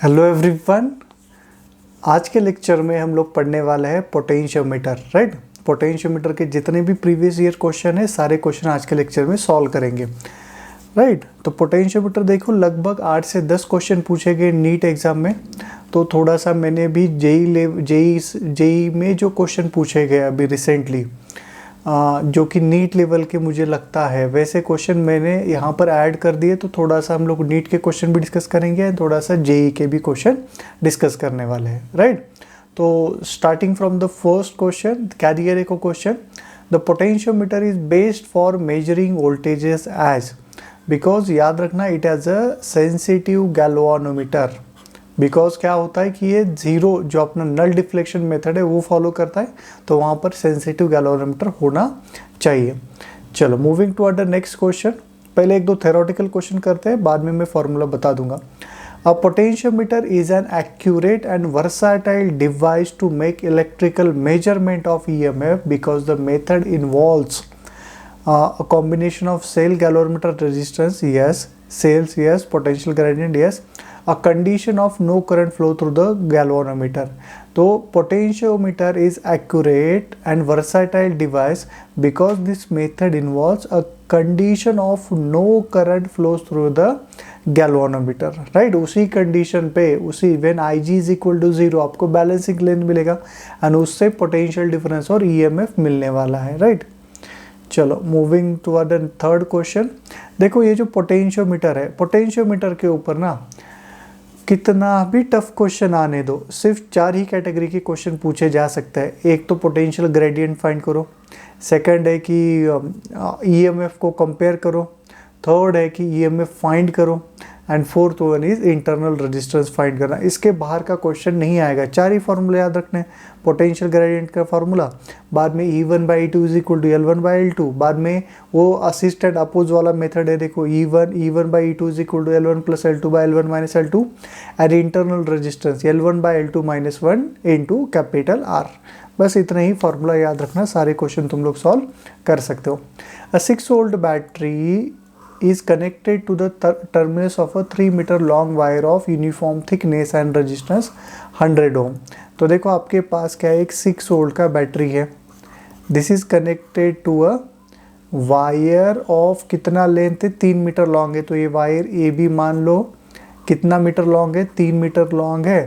Hello everyone. आज के lecture में हम लोग पढ़ने वाले हैं पोटेंशियोमीटर। राइट, पोटेंशियोमीटर के जितने भी प्रीवियस ईयर क्वेश्चन है सारे क्वेश्चन आज के लेक्चर में सॉल्व करेंगे। राइट, तो पोटेंशियोमीटर देखो लगभग 8 से 10 क्वेश्चन पूछे गए नीट एग्जाम में। तो थोड़ा सा मैंने भी जेई में जो क्वेश्चन पूछे गए अभी रिसेंटली जो कि नीट लेवल के मुझे लगता है वैसे क्वेश्चन मैंने यहाँ पर ऐड कर दिए। तो थोड़ा सा हम लोग नीट के क्वेश्चन भी डिस्कस करेंगे, थोड़ा सा जेई के भी क्वेश्चन डिस्कस करने वाले हैं। राइट, तो starting from the first question, क्या दिया देखो question. The potentiometer is based for measuring voltages as, because याद रखना it as a sensitive galvanometer. Because क्या होता है कि ये जीरो जो अपना नल डिफ्लेक्शन मेथड है वो फॉलो करता है, तो वहाँ पर सेंसिटिव गैल्वानोमीटर होना चाहिए। चलो moving to the next question. पहले एक दो थ्योरेटिकल क्वेश्चन करते हैं, बाद में मैं फॉर्मूला बता दूंगा। A potentiometer is an accurate and versatile device to make electrical measurement of EMF because the method involves a combination of cell galvanometer resistance, yes, cells, yes, potential gradient, yes, a condition of no current flow through the galvanometer. तो potentiometer is accurate and versatile device because this method involves a condition of no current flows through the galvanometer. right, उसी condition पे उसी when Ig is equal to 0 आपको balancing length मिलेगा and उससे potential difference और EMF मिलने वाला है। राइट, चलो moving to the third question. देखो ये जो पोटेंशियोमीटर है, पोटेंशियोमीटर के ऊपर ना कितना भी टफ क्वेश्चन आने दो, सिर्फ 4 ही कैटेगरी के क्वेश्चन पूछे जा सकते हैं। एक तो पोटेंशियल ग्रेडियंट फाइंड करो, सेकंड है कि ईएमएफ को कंपेयर करो, थर्ड है कि ईएमएफ फाइंड करो and fourth one is internal resistance find करना। इसके बाहर का क्वेश्चन नहीं आएगा। 4 ही फॉर्मूले याद रखने, पोटेंशियल ग्रेडियंट का फार्मूला, बाद में E1/E2 is equal to L1/L2, बाद में वो असिस्टेंट अपोज वाला मेथड है देखो E1/E2 is equal to L1 plus L2/L1 minus L2 and internal resistance L1/L2 minus 1 into capital R। बस इतना ही फॉर्मूला याद रखना, सारे क्वेश्चन तुम लोग सॉल्व कर सकते हो। अ 6 volt battery is connected to the terminus of a 3 meter long wire of uniform thickness and resistance 100 ohm। तो देखो आपके पास क्या है, एक 6 वोल्ट का बैटरी है। This is connected to a wire of कितना लेंथ है, 3 मीटर लॉन्ग है। तो ये वायर ए बी मान लो कितना मीटर लॉन्ग है, 3 मीटर लॉन्ग है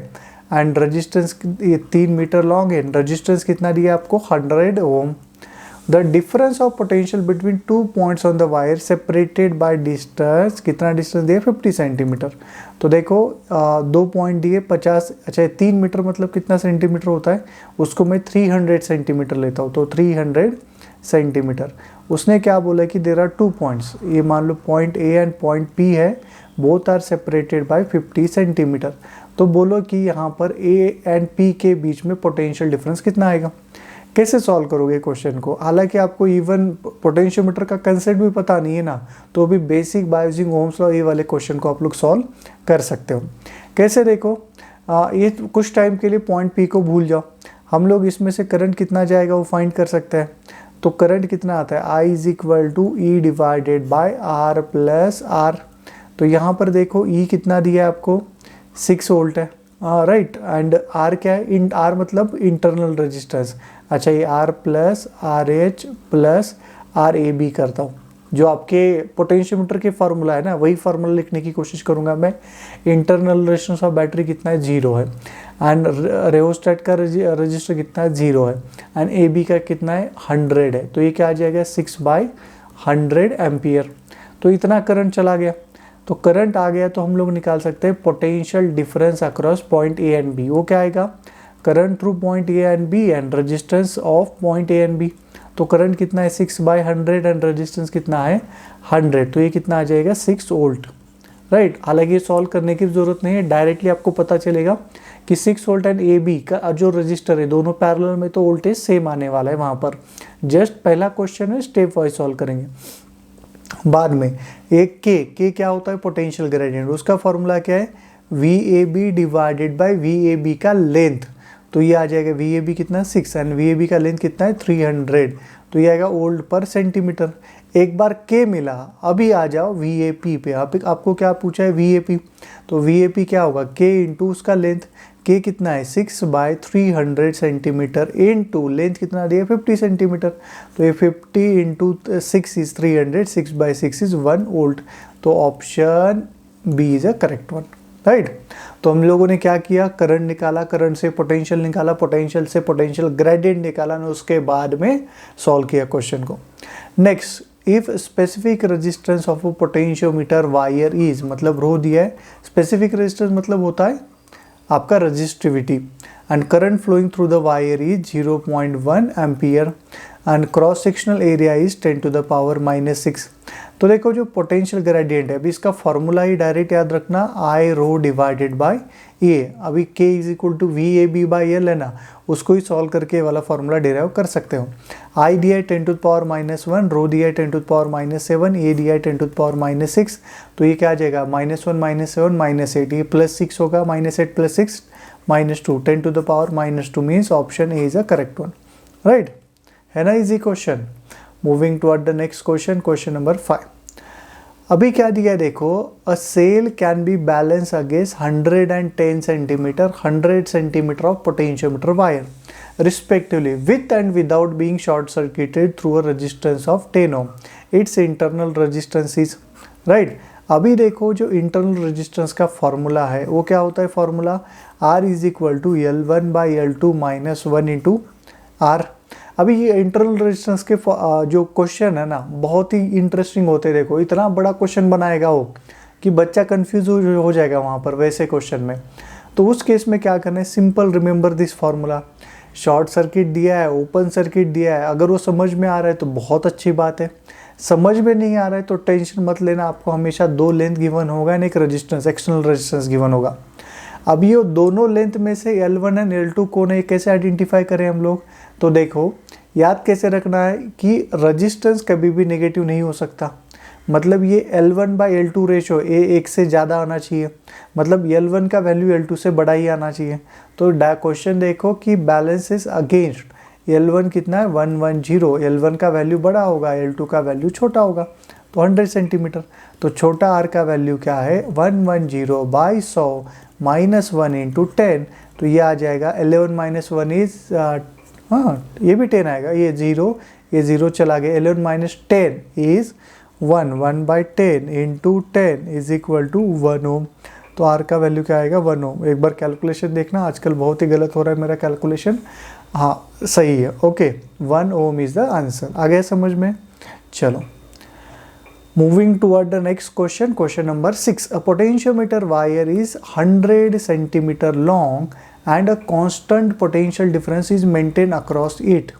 एंड रेजिस्टेंस ये 3 मीटर लॉन्ग है, रेजिस्टेंस कितना दिया आपको 100 ओम। The difference of potential between 2 points on the wire separated by distance, कितना डिस्टेंस दिया 50 सेंटीमीटर। तो देखो 2 पॉइंट दिए 50, अच्छा 3 मीटर मतलब कितना सेंटीमीटर होता है, उसको मैं 300 सेंटीमीटर लेता हूँ। तो 300 सेंटीमीटर। उसने क्या बोला कि देयर आर 2 पॉइंट्स, ये मान लो point A and point P है, both are separated by 50 centimetre. तो बोलो कि यहाँ पर ए एंड पी के बीच में पोटेंशियल डिफरेंस कितना आएगा। कैसे सॉल्व करोगे क्वेश्चन को, हालांकि आपको इवन पोटेंशियोमीटर का कंसेप्ट भी पता नहीं है ना, तो भी basic by using Ohm's law ये वाले क्वेश्चन को आप लोग सॉल्व कर सकते हो। कैसे देखो ये कुछ टाइम के लिए पॉइंट पी को भूल जाओ, हम लोग इसमें से करंट कितना जाएगा वो फाइंड कर सकते हैं। तो करंट कितना आता है, I is equal to E divided by R plus R. तो यहाँ पर देखो ई कितना दिया है आपको 6 वोल्ट है। राइट, एंड आर क्या है, आर मतलब इंटरनल रेजिस्टेंस। अच्छा ये R plus R H plus R A B करता हूँ, जो आपके पोटेंशियोमीटर के फार्मूला है ना वही फार्मूला लिखने की कोशिश करूँगा मैं। इंटरनल रेजिस्टेंस ऑफ बैटरी कितना है 0 है एंड रेओस्टेट का रजिस्टर कितना है 0 है एंड ए बी का कितना है 100 है। तो ये क्या आ जाएगा 6/100 एम्पियर। तो इतना करंट चला गया, तो करंट आ गया तो हम लोग निकाल सकते हैं potential difference across point A and B. वो क्या आएगा, current through point A and B and resistance of point A and B. तो करंट कितना है 6/100 एंड रेजिस्टेंस कितना है 100। तो ये कितना आ जाएगा 6 वोल्ट। राइट, हालांकि ये सॉल्व करने की जरूरत नहीं है, डायरेक्टली आपको पता चलेगा कि 6 वोल्ट एंड ए बी का जो रजिस्टर है दोनों पैरेलल में, तो वोल्टेज सेम आने वाला है वहाँ पर। जस्ट पहला क्वेश्चन है, स्टेप वाइज सॉल्व करेंगे। बाद में एक के क्या होता है पोटेंशियल ग्रेडियंट, उसका फॉर्मूला क्या है V A B divided by V A B का लेंथ। तो ये आ जाएगा वी ए बी कितना 6 एंड वी ए बी का लेंथ कितना है 300। तो ये आएगा वोल्ट पर सेंटीमीटर। एक बार K मिला, अभी आ जाओ VAP पे। आपको क्या पूछा है VAP, तो VAP क्या होगा K इंटू उसका लेंथ, K कितना है 6/300 सेंटीमीटर इंटू लेंथ कितना दिया 50 सेंटीमीटर, तो ये 50 इंटू 6 इज 300, 6/6 इज 1 वोल्ट, तो option B is a correct one, right. तो हम लोगों ने क्या किया, करंट निकाला, करंट से पोटेंशियल निकाला, पोटेंशियल से पोटेंशियल ग्रेडियंट निकाला और उसके बाद में सॉल्व किया क्वेश्चन को। Next, if specific resistance of a potentiometer wire is, मतलब रो दिया है, स्पेसिफिक रेजिस्टेंस मतलब होता है आपका resistivity, and current flowing through the wire is 0.1 ampere and cross sectional area is 10⁻⁻6। तो देखो जो पोटेंशियल ग्रेडियंट है, अभी इसका फॉर्मूला ही डायरेक्ट याद रखना, आई रो डिवाइडेड बाय ए। अभी K is equal to VAB/L है ना, उसको ही सॉल्व करके वाला फॉर्मूला डिराइव कर सकते हो। आई दिया है 10⁻⁻1, रो दिया है 10⁻⁻7, ए दिया है 10⁻⁻6, तो ये क्या आ जाएगा -1 -7 -8, ये +6 होगा, -8 + 6 -2, 10⁻⁻2 means option A is a correct one, right, है ना easy question. Moving toward the next question, question number 5। अभी क्या दिया है देखो, a cell can be balance against 110 centimetre 100 centimetre of potentiometer wire respectively with and without being short circuited through a resistance of 10 ohm, its internal resistance is, right. अभी देखो जो internal resistance का formula है वो क्या होता है, formula R is equal to L1/L2 - 1 into R। अभी ये इंटरनल रेजिस्टेंस के जो क्वेश्चन है ना बहुत ही इंटरेस्टिंग होते हैं। देखो इतना बड़ा क्वेश्चन बनाएगा वो कि बच्चा कंफ्यूज हो जाएगा वहाँ पर वैसे क्वेश्चन में। तो उस केस में क्या करना है, simple remember this formula. Short circuit दिया है, ओपन सर्किट दिया है, अगर वो समझ में आ रहा है तो बहुत अच्छी बात है, समझ में नहीं आ रहा है तो टेंशन मत लेना, आपको हमेशा 2 लेंथ गिवन होगा एंड एक रेजिस्टेंस एक्सटर्नल रेजिस्टेंस गिवन होगा। अब ये दोनों लेंथ में से L1 एंड L2 कौन है, कैसे आइडेंटिफाई करें हम लोग, तो देखो याद कैसे रखना है कि रेजिस्टेंस कभी भी नेगेटिव नहीं हो सकता, मतलब ये L1/L2 रेशो एक से ज़्यादा आना चाहिए, मतलब L1 का वैल्यू L2 से बड़ा ही आना चाहिए। तो क्वेश्चन देखो कि बैलेंस इज अगेंस्ट L1 कितना है 110, L1 का वैल्यू बड़ा होगा, L2 का वैल्यू छोटा होगा, तो 100 सेंटीमीटर, तो छोटा R का वैल्यू क्या है 110/100 -1 इंटू 10, तो ये आ जाएगा 11 - 1 इज हाँ ये भी 10 आएगा, ये 0 चला गया, 11 - 10 is 1/10 into 10 is equal to 1 ohm, तो R का वैल्यू क्या आएगा 1 ओम। एक बार कैलकुलेशन देखना, आजकल बहुत ही गलत हो रहा है मेरा कैलकुलेशन, हाँ सही है, okay 1 ohm is the answer. आ गया समझ में, चलो moving toward the next question, question number 6। A potentiometer wire is 100 centimetre long and a constant potential difference is maintain across it.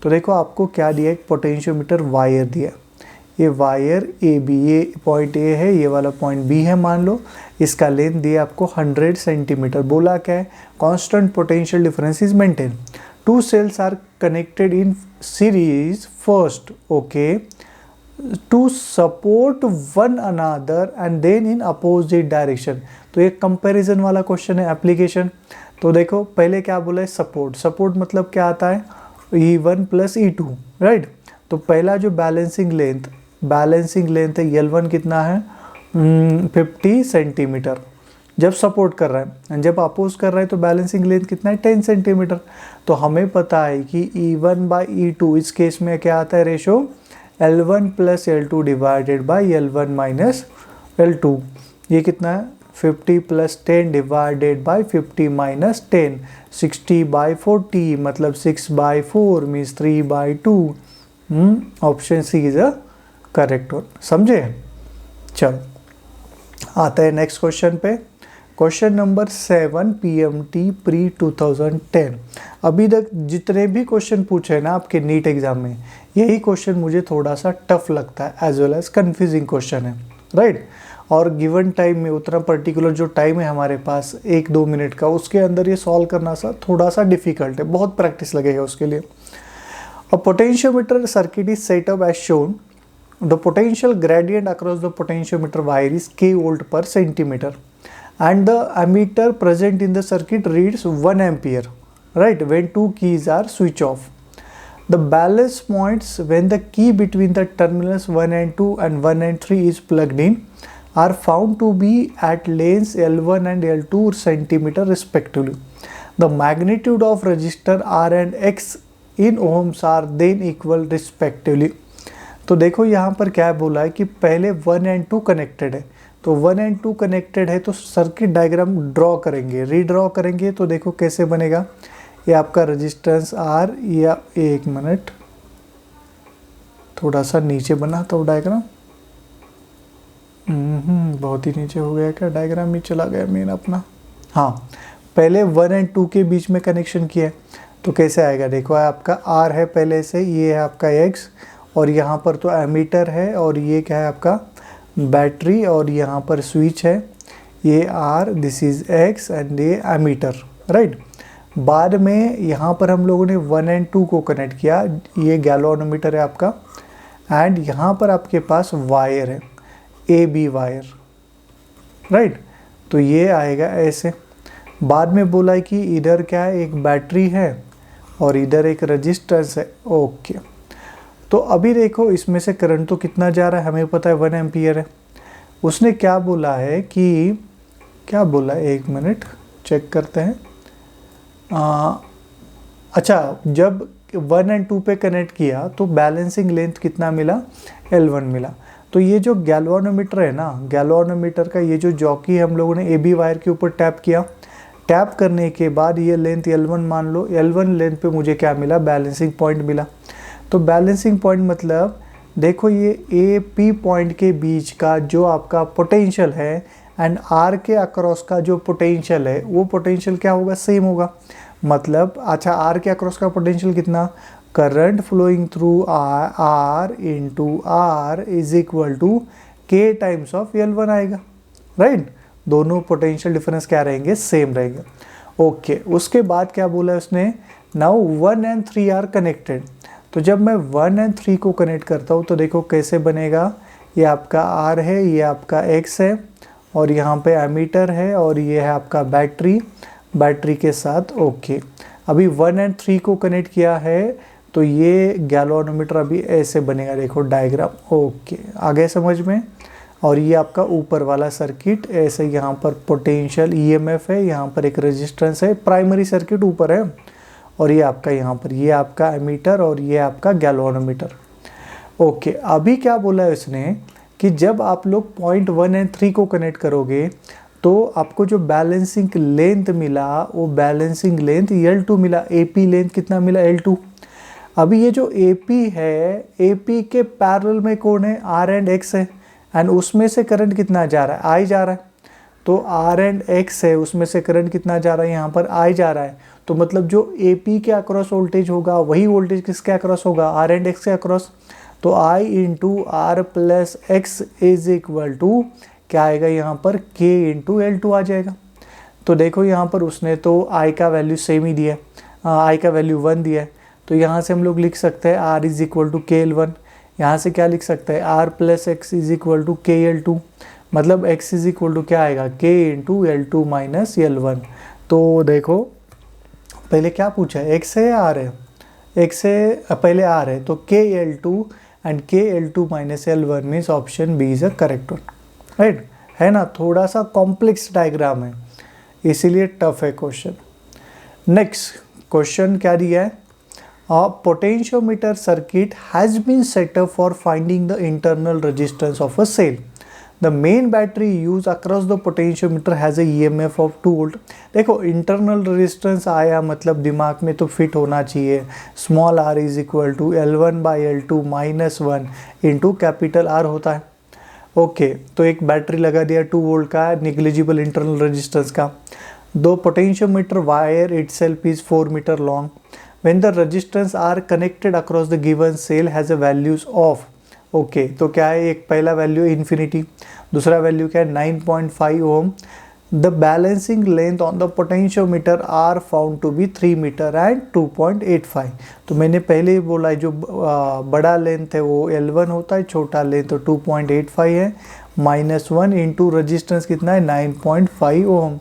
तो देखो आपको क्या दिया, एक पोटेंशियोमीटर वायर दिया, ये वायर AB, ये पॉइंट A है, ये वाला पॉइंट B है मान लो, इसका लेंथ दिया आपको 100 सेंटीमीटर, बोला क्या है constant potential difference is maintain, 2 cells are connected in series first, okay, to support one another and then in opposite direction. तो ये कंपैरिजन वाला क्वेश्चन है, एप्लीकेशन। तो देखो पहले क्या बोला है, सपोर्ट मतलब क्या आता है E1 + E2, राइट। तो पहला जो बैलेंसिंग लेंथ है L1 कितना है 50 सेंटीमीटर जब सपोर्ट कर रहा है, एंड जब अपोज कर रहा है तो बैलेंसिंग लेंथ कितना है 10 सेंटीमीटर। तो हमें पता है कि E1/E2 इस केस में क्या आता है ratio L1 + L2 divided by L1 - L2, ये कितना है 50 + 10 डिवाइडेड बाई 50 - 10, 60/40 मतलब 6/4 means 3/2, option C is a correct one, समझे। चलो आता है नेक्स्ट क्वेश्चन पे, क्वेश्चन नंबर 7 PMT प्री 2010। अभी तक जितने भी क्वेश्चन पूछे ना आपके नीट एग्जाम में, यही क्वेश्चन मुझे थोड़ा सा टफ लगता है as well as confusing question है, राइट। और गिवन टाइम में उतना पर्टिकुलर जो टाइम है हमारे पास 1-2 मिनट का, उसके अंदर ये सॉल्व करना थोड़ा सा डिफिकल्ट है, बहुत प्रैक्टिस लगेगा उसके लिए। A potentiometer circuit is set up as shown. The potential gradient across the potentiometer wire is k volt per centimeter, and the ammeter present in the circuit reads 1 ampere, right, when 2 keys are switch off. The balance points when the key between the terminals 1 and 2 and 1 and 3 is plugged in are found to be at lengths L1 and L2 centimeter respectively. The magnitude of resistor R and X in ohms are then equal respectively. तो देखो यहाँ पर क्या बोला है कि पहले 1 and 2 connected है, तो 1 एंड 2 कनेक्टेड है तो सर्किट डायग्राम ड्रॉ करेंगे, रीड्रॉ करेंगे। तो देखो कैसे बनेगा, ये आपका रेजिस्टेंस R, या एक मिनट थोड़ा सा नीचे बनाता हूँ डायग्राम। बहुत ही नीचे हो गया क्या, डायग्राम ही चला गया मेन अपना। हाँ, पहले 1 एंड 2 के बीच में कनेक्शन किया है, तो कैसे आएगा, देखो आपका R है पहले से, ये है आपका X, और यहाँ पर तो एमीटर है, और ये क्या है आपका बैटरी, और यहाँ पर स्विच है, ये R, this is X and ये एमीटर, राइट। बाद में यहाँ पर हम लोगों ने 1 एंड 2 को कनेक्ट किया, ये गैल्वेनोमीटर है आपका, एंड यहाँ पर आपके पास वायर है, AB वायर, राइट। तो ये आएगा ऐसे। बाद में बोला है कि इधर क्या है, एक बैटरी है और इधर एक रजिस्टेंस है, ओके। तो अभी देखो इसमें से करंट तो कितना जा रहा है, हमें पता है 1 एम्पियर है। उसने क्या बोला है कि, क्या बोला है, एक मिनट चेक करते हैं। अच्छा, जब 1 एंड 2 पे कनेक्ट किया तो बैलेंसिंग लेंथ कितना मिला, L1 मिला। तो ये जो गैल्वेनोमीटर है ना, गैल्वेनोमीटर का ये जो जॉकी हम लोगों ने AB वायर के ऊपर टैप किया, टैप करने के बाद ये लेंथ L1 मान लो, L1 लेंथ पे मुझे क्या मिला, बैलेंसिंग पॉइंट मिला। तो बैलेंसिंग पॉइंट मतलब देखो ये AP पॉइंट के बीच का जो आपका पोटेंशियल है एंड R के अक्रॉस का जो पोटेंशियल है, वो पोटेंशियल क्या होगा, सेम होगा। मतलब अच्छा, R के अक्रॉस का पोटेंशियल कितना, current flowing through R into R is equal to K times of L1 आएगा, राइट। दोनों पोटेंशियल डिफरेंस क्या रहेंगे, सेम रहेंगे, ओके। उसके बाद क्या बोला है उसने, नाउ 1 एंड 3 आर कनेक्टेड। तो जब मैं 1 एंड 3 को कनेक्ट करता हूँ तो देखो कैसे बनेगा, ये आपका R है, ये आपका X है, और यहाँ पे एमीटर है, और ये है आपका बैटरी के साथ, ओके। अभी 1 एंड 3 को कनेक्ट किया है तो ये गैल्वेनोमीटर अभी ऐसे बनेगा, देखो डायग्राम, ओके, आ गए समझ में। और ये आपका ऊपर वाला सर्किट ऐसे, यहाँ पर पोटेंशियल EMF है, यहाँ पर एक रेजिस्टेंस है, प्राइमरी सर्किट ऊपर है, और ये आपका यहाँ पर ये आपका एमीटर और ये आपका गैल्वेनोमीटर, ओके। अभी क्या बोला है इसने कि जब आप लोग पॉइंट 1 एंड 3 को कनेक्ट करोगे तो आपको जो बैलेंसिंग लेंथ मिला, वो बैलेंसिंग लेंथ L2 मिला। AP लेंथ कितना मिला, L2। अभी ये जो AP है, AP के पैरेलल में कौन है, R एंड X है, एंड उसमें से करंट कितना जा रहा है, I जा रहा है। तो R एंड X है, उसमें से करंट कितना जा रहा है, यहाँ पर I जा रहा है। तो मतलब जो AP के अक्रॉस वोल्टेज होगा वही वोल्टेज किसके अक्रॉस होगा, R एंड X के अक्रॉस। तो I into R plus X is equal to क्या आएगा, यहाँ पर K इंटू L2 आ जाएगा। तो देखो यहाँ पर उसने तो I का वैल्यू सेम ही दिया है, I का वैल्यू 1 दिया है। तो यहाँ से हम लोग लिख सकते हैं R is equal to KL1। यहाँ से क्या लिख सकते हैं, R plus X is equal to KL2। मतलब X इज इक्वल टू क्या आएगा, K into L2 minus L1। तो देखो पहले क्या पूछा है, X है या R है, X है, पहले R है, तो KL2 and KL2 minus L1 means option B is a correct one, right. है ना, थोड़ा सा कॉम्प्लेक्स डायग्राम है इसीलिए टफ है क्वेश्चन। नेक्स्ट क्वेश्चन क्या दिया है, A potentiometer circuit has been set up for finding the internal resistance of a cell. The main battery used across the potentiometer has a EMF of 2 volt. देखो internal resistance आया मतलब दिमाग में तो fit होना चाहिए, small r is equal to L1 by L2 minus 1 into capital R होता है, ओके। तो एक बैटरी लगा दिया 2 वोल्ट का, निग्लिजिबल इंटरनल रेजिस्टेंस का। दो potentiometer wire itself is 4 metre long. When the resistance are connected across the given cell has a values of, okay. तो क्या है, एक पहला वैल्यू इन्फिनिटी, दूसरा वैल्यू क्या है 9.5 ohm. The balancing length on the potentiometer are found to be 3 metre and 2.85। तो मैंने पहले ही बोला जो बड़ा लेंथ है वो L1 होता है, छोटा लेंथ तो 2.85 है, माइनस 1 इंटू रजिस्टेंस कितना है 9.5 ओम।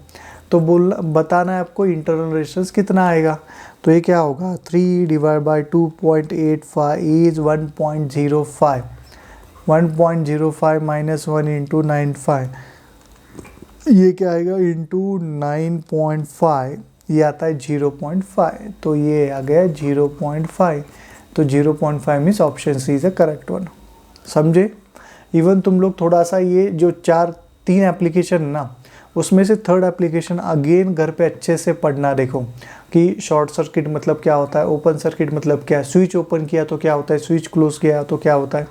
तो बोल बताना है आपको इंटरनल रेजिस्टेंस कितना आएगा। तो ये क्या होगा 3 divide by 2.85 is 1.05, 1.05 minus 1 into 95, ये क्या आएगा इंटू 9.5, ये आता है 0.5, तो ये आ गया 0.5। तो 0.5 means option C is the correct one. समझे। इवन तुम लोग थोड़ा सा ये जो 3 एप्लीकेशन ना, उसमें से थर्ड एप्लीकेशन अगेन घर पे अच्छे से पढ़ना। देखो कि शॉर्ट सर्किट मतलब क्या होता है, ओपन सर्किट मतलब क्या है, स्विच ओपन किया तो क्या होता है, स्विच क्लोज किया तो क्या होता है,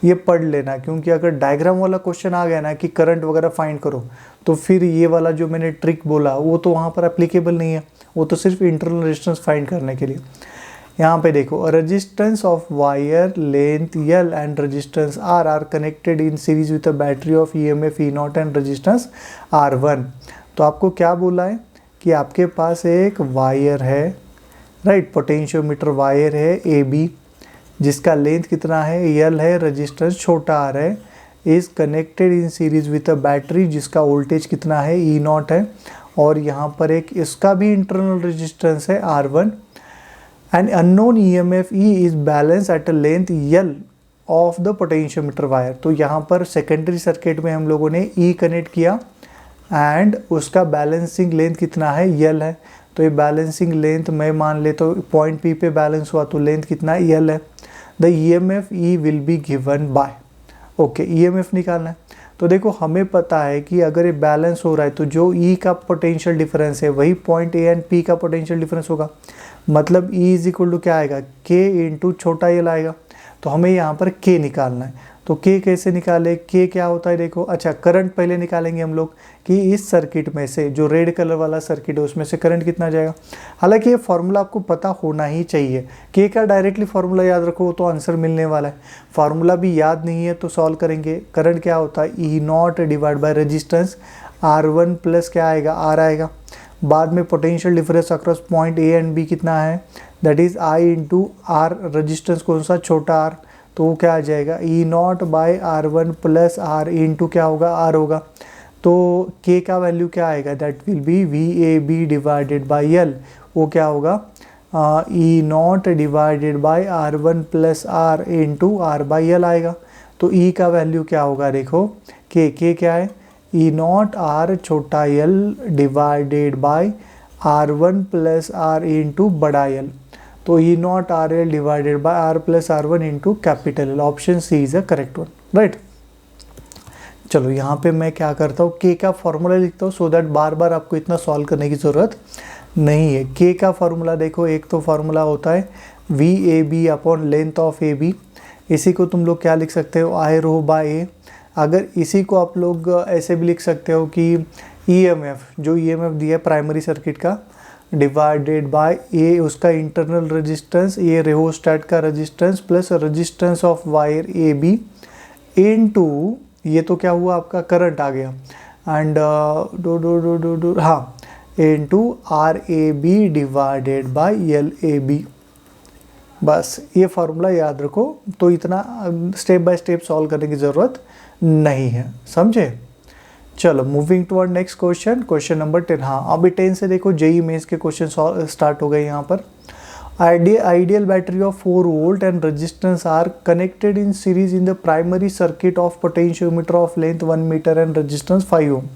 ये पढ़ लेना। क्योंकि अगर डायग्राम वाला क्वेश्चन आ गया ना कि करंट वगैरह फाइंड करो, तो फिर ये वाला जो मैंने ट्रिक बोला वो तो वहाँ पर एप्लीकेबल नहीं है, वो तो सिर्फ इंटरनल रेजिस्टेंस फाइंड करने के लिए। यहाँ पे देखो resistance of wire length L and resistance R are connected in series with a battery of EMF E0 and resistance R1। तो आपको क्या बोला है कि आपके पास एक वायर है, राइट, पोटेंशियोमीटर वायर है AB, जिसका लेंथ कितना है L है, रेजिस्टेंस छोटा R है, is connected in series with a battery जिसका वोल्टेज कितना है E0 है, और यहाँ पर एक इसका भी इंटरनल रेजिस्टेंस है R1, and unknown EMF E is balanced at a length L of the potentiometer wire। तो यहाँ पर सेकेंडरी सर्किट में हम लोगों ने E कनेक्ट किया एंड उसका बैलेंसिंग लेंथ कितना है L है। तो ये बैलेंसिंग लेंथ मैं मान ले तो पॉइंट P पे बैलेंस हुआ तो लेंथ कितना है L है। The EMF E will be given by, okay EMF निकालना है। तो देखो हमें पता है कि अगर ये बैलेंस हो रहा है तो जो E का पोटेंशियल डिफरेंस है वही पॉइंट A एंड P का पोटेंशियल डिफरेंस होगा। मतलब E इज इक्वल टू क्या आएगा K इंटू छोटा L आएगा। तो हमें यहाँ पर K निकालना है। तो K कैसे निकाले, K क्या होता है देखो, अच्छा करंट पहले निकालेंगे हम लोग कि इस सर्किट में से जो रेड कलर वाला सर्किट है उसमें से करंट कितना जाएगा। हालांकि ये फार्मूला आपको पता होना ही चाहिए, K का डायरेक्टली फार्मूला याद रखो तो आंसर मिलने वाला है। फार्मूला भी याद नहीं है तो सॉल्व करेंगे। करंट क्या होता है E0 divide by resistance R1 plus क्या आएगा R आएगा। बाद में potential difference across point A and B कितना है, that is I into R, resistance कौन सा छोटा R, तो वो क्या आ जाएगा E0 by R1 plus R into क्या होगा R होगा। तो K का वैल्यू क्या आएगा, that will B VAB divided by L, वो क्या होगा E0 divided by R1 plus R into R by L आएगा। तो E का वैल्यू क्या होगा देखो, K क्या है E0 R छोटा L divided by R1 plus R into बड़ा L। तो E0 RL divided by R plus R1 into capital L। Option C is a correct one, right. चलो यहाँ पे मैं क्या करता हूँ, K का फॉर्मूला लिखता हूँ सो दैट बार बार आपको इतना सॉल्व करने की ज़रूरत नहीं है। K का फॉर्मूला देखो, एक तो फॉर्मूला होता है VAB upon length of AB, इसी को तुम लोग क्या लिख सकते हो I रो बाय A। अगर इसी को आप लोग ऐसे भी लिख सकते हो कि EMF, जो EMF दिया है प्राइमरी सर्किट का, डिवाइडेड बाय A उसका इंटरनल रेजिस्टेंस, ये रेहोस्टैट का resistance plus resistance of wire AB into, ये तो क्या हुआ आपका करंट आ गया, एंड हाँ into RAB divided by LAB। बस ये फार्मूला याद रखो, तो इतना स्टेप बाय स्टेप सॉल्व करने की ज़रूरत नहीं है, समझे। चलो moving to our next question, question number 10। हाँ अभी 10 से देखो जेई मेंस के क्वेश्चन स्टार्ट हो गए। यहाँ पर ideal battery of 4 volt and resistance R connected in series in the primary circuit of potentiometer of length 1 metre and resistance 5 ohm.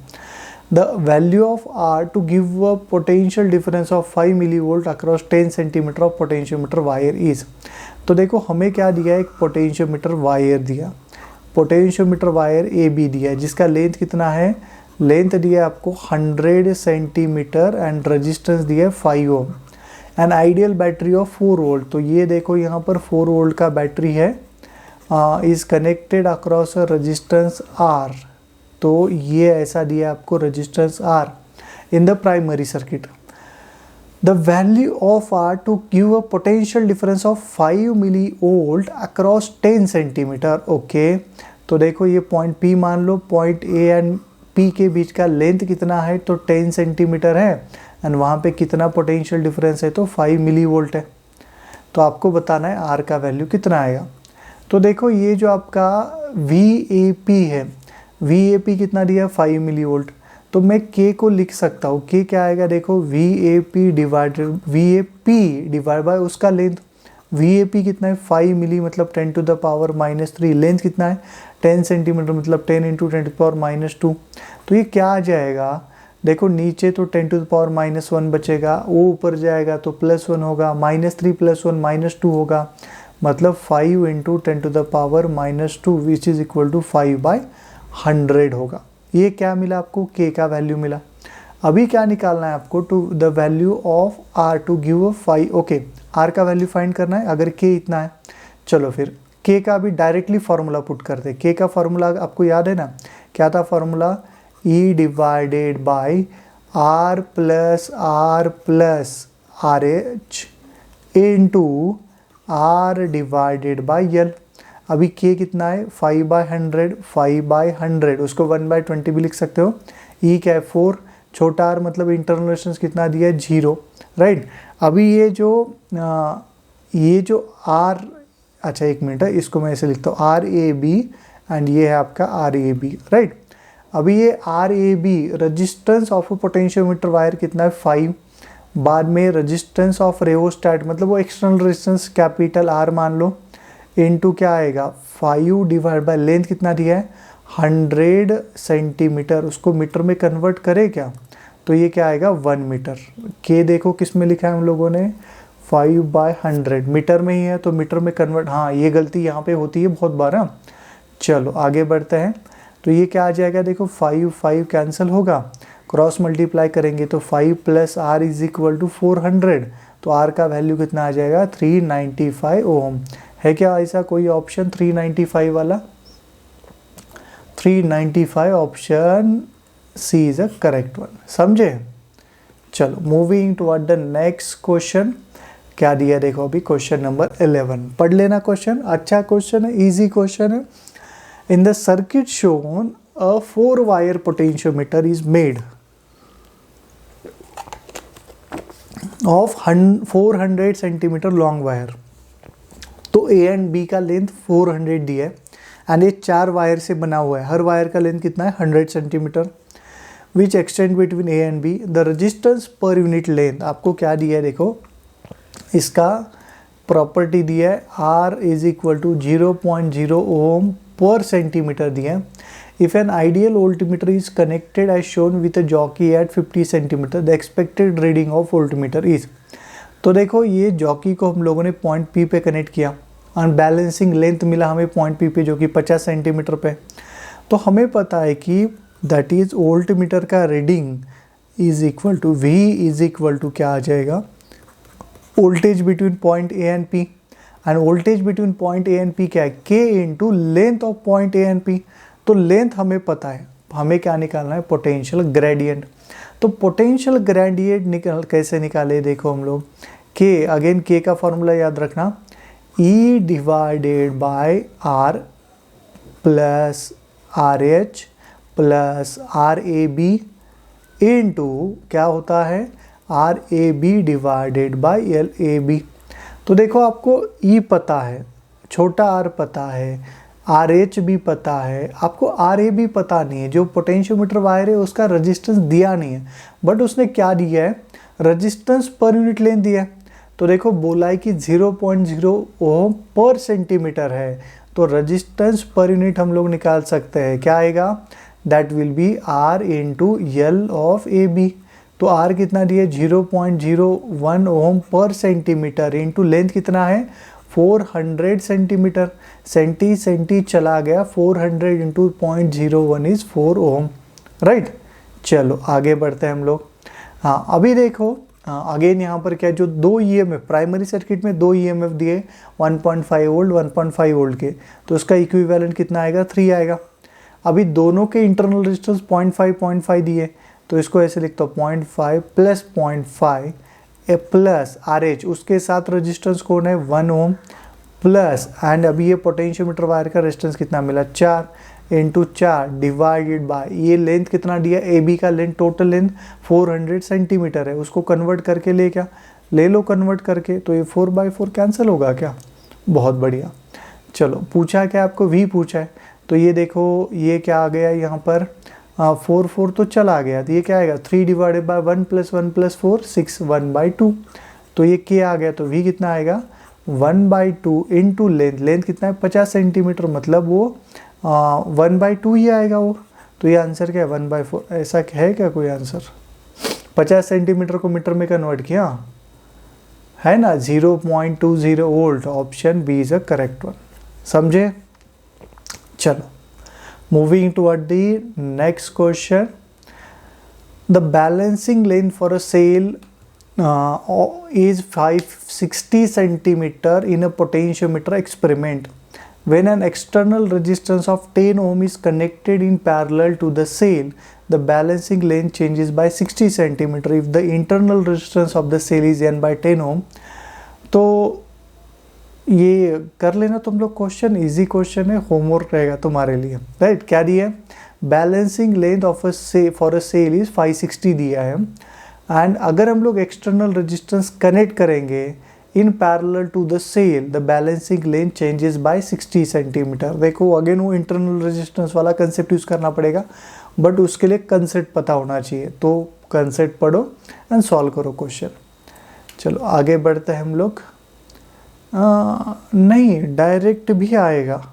The value of R to give a potential difference of 5 millivolt across 10 centimetre of potentiometer wire is. तो देखो हमें क्या दिया, एक potentiometer wire दिया, potentiometer wire AB दिया है जिसका लेंथ कितना है, लेंथ दिया है आपको 100 सेंटीमीटर एंड रेजिस्टेंस दिया है 5 ohm. An ideal battery of 4 volt, तो ये देखो यहाँ पर 4 वोल्ट का बैटरी है, is connected across resistance R। तो ये ऐसा दिया है आपको resistance R in the primary circuit. The value of R to give a potential difference of 5 millivolt across 10 centimetre, okay. तो देखो ये पॉइंट P मान लो, पॉइंट A एंड P के बीच का लेंथ कितना है, तो 10 सेंटीमीटर है, एंड वहाँ पे कितना पोटेंशियल डिफरेंस है, तो 5 मिली वोल्ट है। तो आपको बताना है R का वैल्यू कितना आएगा। तो देखो ये जो आपका VAP है, VAP कितना दिया है 5 मिली वोल्ट, तो मैं के को लिख सकता हूँ, के क्या आएगा देखो, V A P divide by उसका लेंथ। वी ए पी कितना है 5 मिली मतलब 10 टू द पावर -3। लेंथ कितना है 10 सेंटीमीटर मतलब 10 इंटू 10 टू द पावर -2। तो ये क्या आ जाएगा देखो, नीचे तो 10 टू द पावर -1 बचेगा, वो ऊपर जाएगा तो +1 होगा, -3 + 1 -2 होगा, मतलब 5 into 10 to the power -2 which is equal to 5/100 होगा। ये क्या मिला आपको, के का वैल्यू मिला। अभी क्या निकालना है आपको, to the value of R to give a 5। Okay, R का वैल्यू फाइंड करना है, अगर के इतना है। चलो फिर के का भी डायरेक्टली फार्मूला पुट करते हैं। के का फार्मूला आपको याद है ना, क्या था formula, E divided by R plus R H into R divided by L. अभी के कितना है 5/100, उसको 1/20 भी लिख सकते हो। ई क्या है 4, छोटा आर मतलब इंटरनल रेजिस्टेंस कितना दिया है 0, राइट। अभी ये जो आर, अच्छा एक मिनट है, इसको मैं ऐसे लिखता हूँ आर ए बी एंड ये है आपका आर ए बी, राइट। अभी ये R A B resistance of potentiometer wire कितना है 5। बाद में रजिस्टेंस ऑफ रेओस्टैट मतलब वो एक्सटर्नल रेजिस्टेंस कैपिटल आर मान लो, इनटू क्या आएगा 5 डिवाइड बाय लेंथ कितना दिया है 100 सेंटीमीटर, उसको मीटर में कन्वर्ट करे क्या, तो ये क्या आएगा 1 मीटर। के देखो किस में लिखा है हम लोगों ने 5/100, मीटर में ही है तो मीटर में कन्वर्ट, हाँ ये गलती यहाँ पे होती है बहुत बार। हाँ चलो आगे बढ़ते हैं, तो ये क्या आ जाएगा देखो 5 कैंसिल होगा, क्रॉस मल्टीप्लाई करेंगे तो 5 + R इज इक्वल टू 400, तो R का वैल्यू कितना आ जाएगा 395 ओम। है क्या ऐसा कोई ऑप्शन 395 वाला, 395 option C is a correct one, समझे। चलो moving toward the next question, क्या दिया देखो अभी क्वेश्चन नंबर 11, पढ़ लेना क्वेश्चन, अच्छा क्वेश्चन है, इजी क्वेश्चन है। In the circuit shown a 4-wire potentiometer is made of 400 centimetre long wire. तो ए एंड बी का लेंथ 400 दिया है एंड ये 4 वायर से बना हुआ है, हर वायर का लेंथ कितना है 100 centimetre, which extend between A and B. The resistance per unit length आपको क्या दिया है देखो, इसका प्रॉपर्टी दिया है R is equal to 0.0 ohm per centimetre दिया है। If an ideal voltmeter is connected as shown with a jockey at 50 centimetre, the expected reading of voltmeter is. तो देखो ये जॉकी को हम लोगों ने पॉइंट P पे कनेक्ट किया, अनबैलेंसिंग लेंथ मिला हमें पॉइंट P पे जो कि 50 सेंटीमीटर पे। तो हमें पता है कि दैट इज वोल्टमीटर का reading is equal to V is equal to क्या आ जाएगा, voltage between point A and P, and voltage between point A and P क्या है के into length of point A and P. तो लेंथ हमें पता है, हमें क्या निकालना है पोटेंशियल ग्रेडियंट। तो पोटेंशियल ग्रेडियंट कैसे निकाले देखो हम लोग, के अगेन के का फॉर्मूला याद रखना, E divided by R plus R H plus R A B into क्या होता है R A B divided by L A B. तो देखो आपको ई पता है, छोटा आर पता है, आर एच भी पता है, आपको आर ए बी पता नहीं है। जो पोटेंशियोमीटर वायर है उसका रजिस्टेंस दिया नहीं है, बट उसने क्या दिया है रजिस्टेंस पर यूनिट लेंथ दिया है। तो देखो बोला है कि 0.0 ओम पर सेंटीमीटर है, तो रजिस्टेंस पर यूनिट हम लोग निकाल सकते हैं, क्या आएगा that will be R into L of A B. तो R कितना दिया 0.01 ओम पर सेंटीमीटर इंटू लेंथ कितना है 400 सेंटीमीटर, सेंटी चला गया 400 इंटू 0.01 इज 4 ओम, राइट। चलो आगे बढ़ते हैं हम लोग। हाँ अभी देखो अगेन यहाँ पर क्या जो 2 EMF प्राइमरी सर्किट में 2 EMF दिए 1.5 वोल्ट 1.5 वोल्ट के, तो उसका इक्विवेलेंट कितना आएगा 3 आएगा। अभी दोनों के इंटरनल रेजिस्टेंस 0.5 दिए, तो इसको ऐसे लिखता हूँ 0.5 प्लस 0.5 ए प्लस आर एच, उसके साथ रेजिस्टेंस कौन है 1 ओम प्लस, एंड अभी ये पोटेंशियोमीटर वायर का रेजिस्टेंस कितना मिला 4 इंटू 4 डिवाइडेड बाय ये लेंथ कितना दिया ए बी का लेंथ, टोटल लेंथ 400 सेंटीमीटर है, उसको कन्वर्ट करके ले लो कन्वर्ट करके, तो ये 4/4 कैंसिल होगा क्या, बहुत बढ़िया। चलो पूछा क्या आपको V पूछा है, तो ये देखो ये क्या आ गया यहाँ पर 4 4 तो चला गया, तो ये क्या आएगा 3 डिवाइडेड बाय 1 प्लस 1 प्लस 4 6 1/2। तो ये क्या आ गया, तो v कितना आएगा 1/2 इंटू लेंथ, लेंथ कितना है 50 सेंटीमीटर, मतलब वो 1/2 ही आएगा वो। तो ये आंसर क्या है 1/4। ऐसा है क्या कोई आंसर? 50 सेंटीमीटर को मीटर में कन्वर्ट किया है ना, 0.20 volt. Option B is a correct one. समझे? चलो moving toward the next question. The balancing length for a cell is 560 centimeter in a potentiometer experiment. When an external resistance of 10 ohm is connected in parallel to the cell, the balancing length changes by 60 centimeter if the internal resistance of the cell is n by 10 ohm. तो ये कर लेना तुम लोग, question easy question है, homework रहेगा तुम्हारे लिए, राइट। क्या दिया है? Balancing length of for a cell is 560 दिया है, एंड अगर हम लोग एक्सटर्नल रेजिस्टेंस कनेक्ट करेंगे in parallel to the cell, the balancing length changes by 60 centimetre. देखो अगेन वो इंटरनल रेजिस्टेंस वाला कंसेप्ट यूज करना पड़ेगा, बट उसके लिए कंसेप्ट पता होना चाहिए। तो कंसेप्ट पढ़ो एंड सॉल्व करो क्वेश्चन। चलो आगे बढ़ते हैं हम लोग। नहीं डायरेक्ट भी आएगा,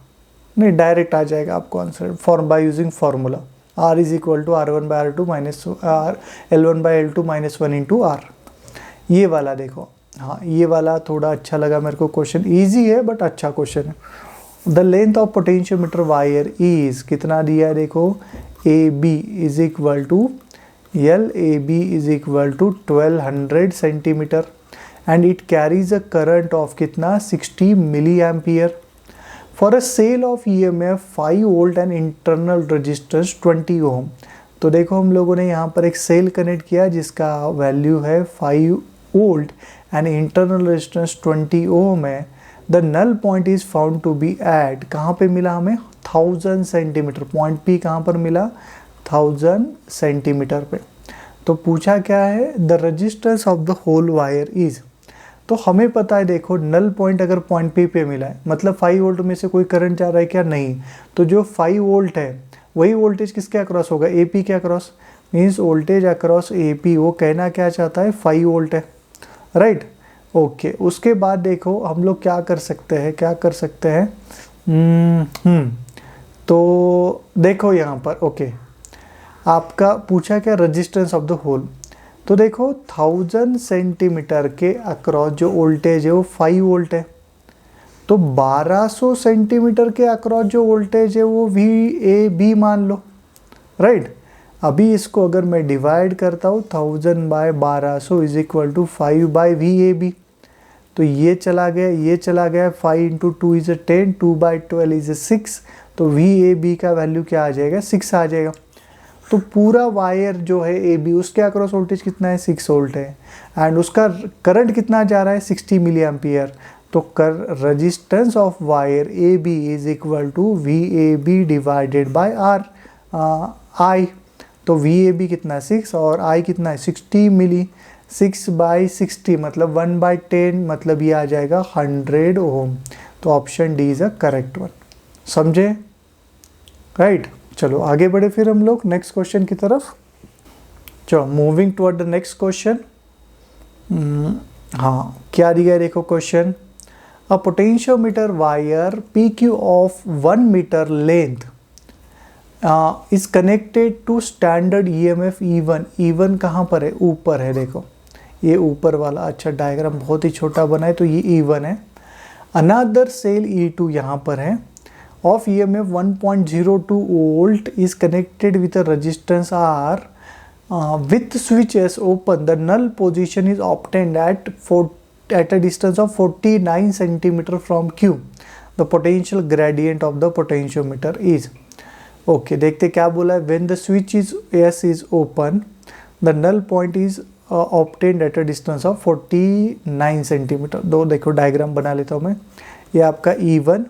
नहीं डायरेक्ट आ जाएगा आपको answer for by using formula R is equal to R1/R2 minus L1/L2 minus 1 into R। ये वाला देखो, हाँ ये वाला थोड़ा अच्छा लगा मेरे को, क्वेश्चन इजी है बट अच्छा क्वेश्चन है। The length of potentiometer wire is कितना दिया है देखो, AB is equal to LAB is equal to 1200 centimetre and it carries a current of कितना 60 milliampere. For a cell of EMF 5 volt and internal resistance 20 ohm. तो देखो हम लोगों ने यहाँ पर एक सेल कनेक्ट किया जिसका वैल्यू है 5 volt and internal resistance 20 ohm है। The null point is found to be at, कहाँ पे मिला हमें 1000 सेंटीमीटर। पॉइंट P कहाँ पर मिला 1000 सेंटीमीटर पे। तो पूछा क्या है, the resistance of the whole wire is. तो हमें पता है देखो नल पॉइंट अगर पॉइंट P पे मिला है, मतलब 5 वोल्ट में से कोई करंट जा रहा है क्या? नहीं। तो जो 5 वोल्ट है वही वोल्टेज किसके अक्रॉस होगा? AP के across. Means voltage across AP, वो कहना क्या चाहता है 5 वोल्ट है, राइट। ओके उसके बाद देखो हम लोग क्या कर सकते हैं, तो देखो यहाँ पर ओके आपका पूछा क्या रेजिस्टेंस ऑफ द होल। तो देखो 1000 सेंटीमीटर के अक्रॉस जो वोल्टेज है वो 5 वोल्ट है, तो 1200 सेंटीमीटर के अक्रॉस जो वोल्टेज है वो VAB मान लो, राइट। अभी इसको अगर मैं डिवाइड करता हूँ 1000 by 1200 is equal to 5 by VAB, तो ये चला गया 5 इंटू 2 इज 10, 2 बाई 12 इज 6, तो VAB का वैल्यू क्या आ जाएगा 6 आ जाएगा। तो पूरा वायर जो है AB उसके अक्रॉस वोल्टेज कितना है 6 वोल्ट है, एंड उसका करंट कितना जा रहा है 60 मिली एम्पियर। तो resistance of wire AB is equal to VAB divided by I। तो VAB कितना 6 और I कितना है 60 मिली, 6 बाई 60 मतलब 1/10, मतलब ये आ जाएगा 100 ओम। तो option D is a correct one. समझे, राइट। चलो आगे बढ़े फिर हम लोग नेक्स्ट क्वेश्चन की तरफ। चलो moving toward the next question. हाँ क्या दिया है देखो question. A potentiometer wire PQ of 1 metre length is connected to standard EMF E1। E1 कहाँ पर है? ऊपर है, देखो ये ऊपर वाला। अच्छा डायग्राम बहुत ही छोटा बना है, तो ये E1 है। अनदर सेल E2 यहाँ पर है of EMF 1.02 volt is connected with a resistance R with switch S open. The null position is obtained at a distance of 49 centimeter from Q. The potential gradient of the potentiometer is. Okay, देखते क्या बोला है। When the switch is S is open, the null point is obtained at a distance of 49 centimeter. दो देखो diagram बना लेता हूँ मैं। ये आपका E1,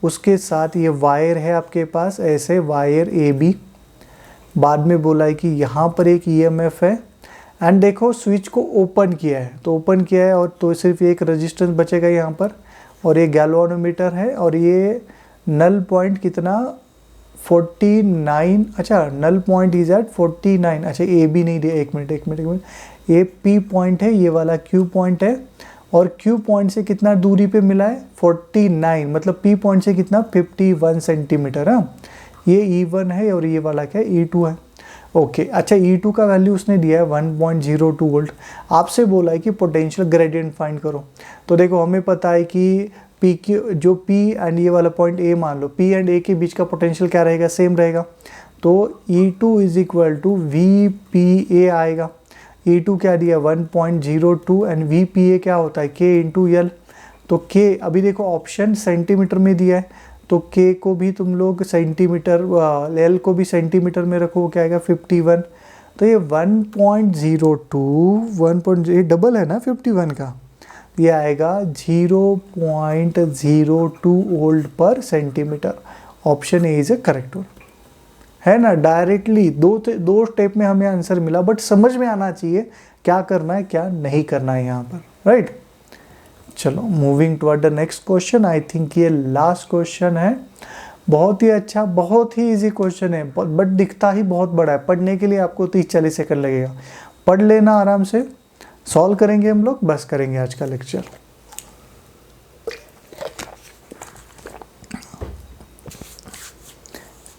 उसके साथ ये वायर है आपके पास, ऐसे वायर AB। बाद में बोला है कि यहाँ पर एक EMF है, एंड देखो स्विच को ओपन किया है, तो ओपन किया है और तो सिर्फ एक रेजिस्टेंस बचेगा यहाँ पर, और ये गैल्वानोमीटर है, और ये नल पॉइंट कितना 49, अच्छा नल पॉइंट इज एट 49, अच्छा ए बी नहीं दिया, एक मिनट, ये पी पॉइंट है, ये वाला क्यू पॉइंट है, और क्यू पॉइंट से कितना दूरी पे मिला है 49, मतलब पी पॉइंट से कितना 51 सेंटीमीटर है। ये E1 है और ये वाला क्या है E2 है। ओके अच्छा, E2 का वैल्यू उसने दिया है 1.02 वोल्ट। आपसे बोला है कि पोटेंशियल ग्रेडियंट फाइंड करो। तो देखो हमें पता है कि पी की जो P एंड ये वाला पॉइंट A मान लो, P एंड A के बीच का पोटेंशियल क्या रहेगा, सेम रहेगा। तो E2 is equal to VPA आएगा। E2 क्या दिया 1.02 एंड VPA क्या होता है K इंटू L। तो K अभी देखो ऑप्शन सेंटीमीटर में दिया है, तो K को भी तुम लोग सेंटीमीटर, L को भी सेंटीमीटर में रखो, क्या आएगा 51। तो ये 1.02 ये डबल है ना 51 का, ये आएगा 0.02 वोल्ट पर centimetre. Option A is A correct one, है ना। डायरेक्टली दो स्टेप में हमें आंसर मिला, बट समझ में आना चाहिए क्या करना है क्या नहीं करना है यहाँ पर, राइट। चलो moving toward the next question. I think ये लास्ट क्वेश्चन है। बहुत ही अच्छा, बहुत ही इजी क्वेश्चन है, बट दिखता ही बहुत बड़ा है। पढ़ने के लिए आपको 30-40 सेकंड लगेगा, पढ़ लेना आराम से। सॉल्व करेंगे हम लोग, बस करेंगे आज का लेक्चर।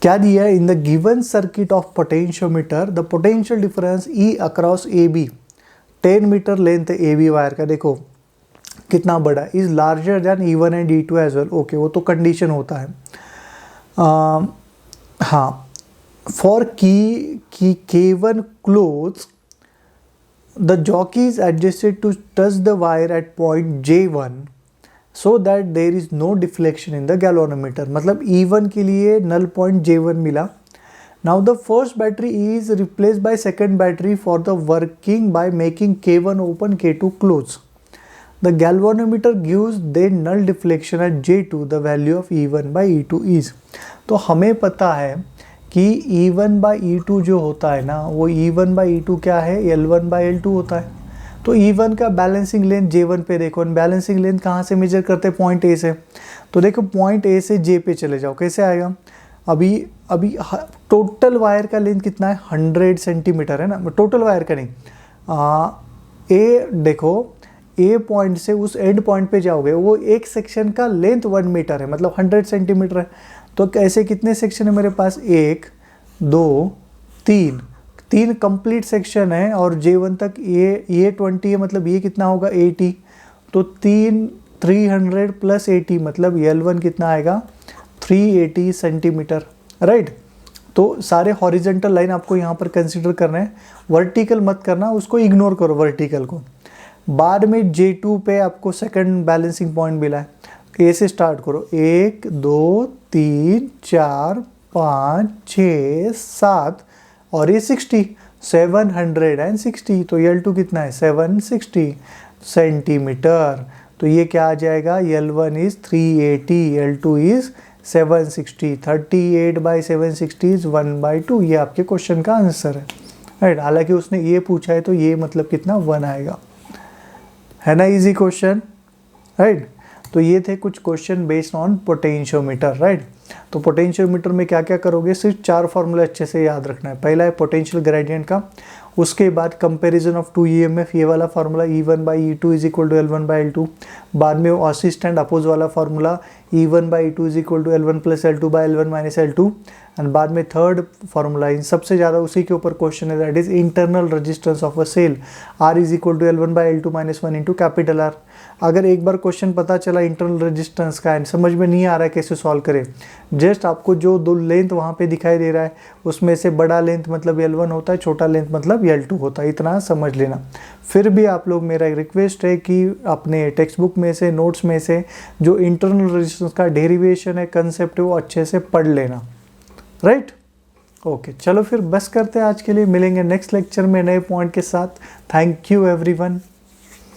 क्या दिया है, in the given circuit of potentiometer the potential difference E across AB 10 metre length AB wire का, देखो कितना बड़ा, is larger than E1 and E2 as well. Okay, वो तो कंडीशन होता है। हाँ, for key K1 close the jockey is adjusted to touch the wire at point J1 so that there is no deflection in the galvanometer. मतलब E1 के लिए null point J1 मिला। Now the first battery is replace by second battery for the working by making K1 open K2 close. The galvanometer gives then null deflection at J2, the value of E1 by E2 is। तो हमें पता है कि E1 by E2 जो होता है ना, वो E1 by E2 क्या है, L1 by L2 होता है। तो E1 का बैलेंसिंग लेंथ J1 पे देखो, बैलेंसिंग लेंथ कहाँ से मेजर करते हैं, पॉइंट A से। तो देखो पॉइंट A से J पे चले जाओ, कैसे आएगा। अभी टोटल वायर का लेंथ कितना है 100 सेंटीमीटर है ना, टोटल वायर का नहीं। A देखो, ए पॉइंट से उस एंड पॉइंट पे जाओगे, वो एक सेक्शन का लेंथ 1 मीटर है, मतलब 100 सेंटीमीटर है। तो ऐसे कितने सेक्शन है मेरे पास, 1 2 3 कंप्लीट सेक्शन है, और J1 तक ये 20 है, मतलब ये कितना होगा 80। तो 300 प्लस 80 मतलब L1 कितना आएगा 380 सेंटीमीटर, राइट। तो सारे हॉरिजेंटल लाइन आपको यहाँ पर कंसिडर करना है, वर्टिकल मत करना, उसको इग्नोर करो वर्टिकल को। बाद में J2 पे आपको सेकंड बैलेंसिंग पॉइंट मिला है, A से स्टार्ट करो, 1 2 3 4 5 6 7 और ये 60 760। तो L2 कितना है 760 सेंटीमीटर। तो ये क्या आ जाएगा, L1 is 380, L2 is 760, 38 by 760 is 1/2। ये आपके क्वेश्चन का आंसर है, राइट। हालांकि उसने ये पूछा है तो ये मतलब कितना 1 आएगा, है ना, इजी क्वेश्चन, राइट। तो ये थे कुछ question based on potentiometer, right. तो पोटेंशियोमीटर में क्या क्या करोगे, सिर्फ 4 फॉर्मूला अच्छे से याद रखना है। पहला है पोटेंशियल ग्रेडियंट का, उसके बाद कंपैरिजन ऑफ 2 EMF, ये वाला formula E1 by E2 is equal to L1 by L2। बाद में वो असिस्ट एंड अपोज वाला formula E1 by E2 is equal to L1 plus L2 by L1 minus L2। And बाद में third formula, इन सबसे ज़्यादा उसी के ऊपर क्वेश्चन है, that is internal resistance of a cell, R is equal to L1 by L2 minus 1 into capital R। अगर एक बार क्वेश्चन पता चला इंटरनल रेजिस्टेंस का एंड समझ में नहीं आ रहा है कैसे सॉल्व करें, जस्ट आपको जो दो लेंथ वहाँ पे दिखाई दे रहा है उसमें से बड़ा लेंथ मतलब L1 होता है, छोटा लेंथ मतलब L2 होता है, इतना समझ लेना। फिर भी आप लोग, मेरा एक रिक्वेस्ट है कि अपने टेक्स्ट बुक में से, नोट्स में से जो इंटरनल रेजिस्टेंस का डेरिवेशन है, कंसेप्ट है, वो अच्छे से पढ़ लेना, राइट। ओके, चलो फिर बस करते हैं आज के लिए, मिलेंगे नेक्स्ट लेक्चर में नए पॉइंट के साथ। Thank you everyone.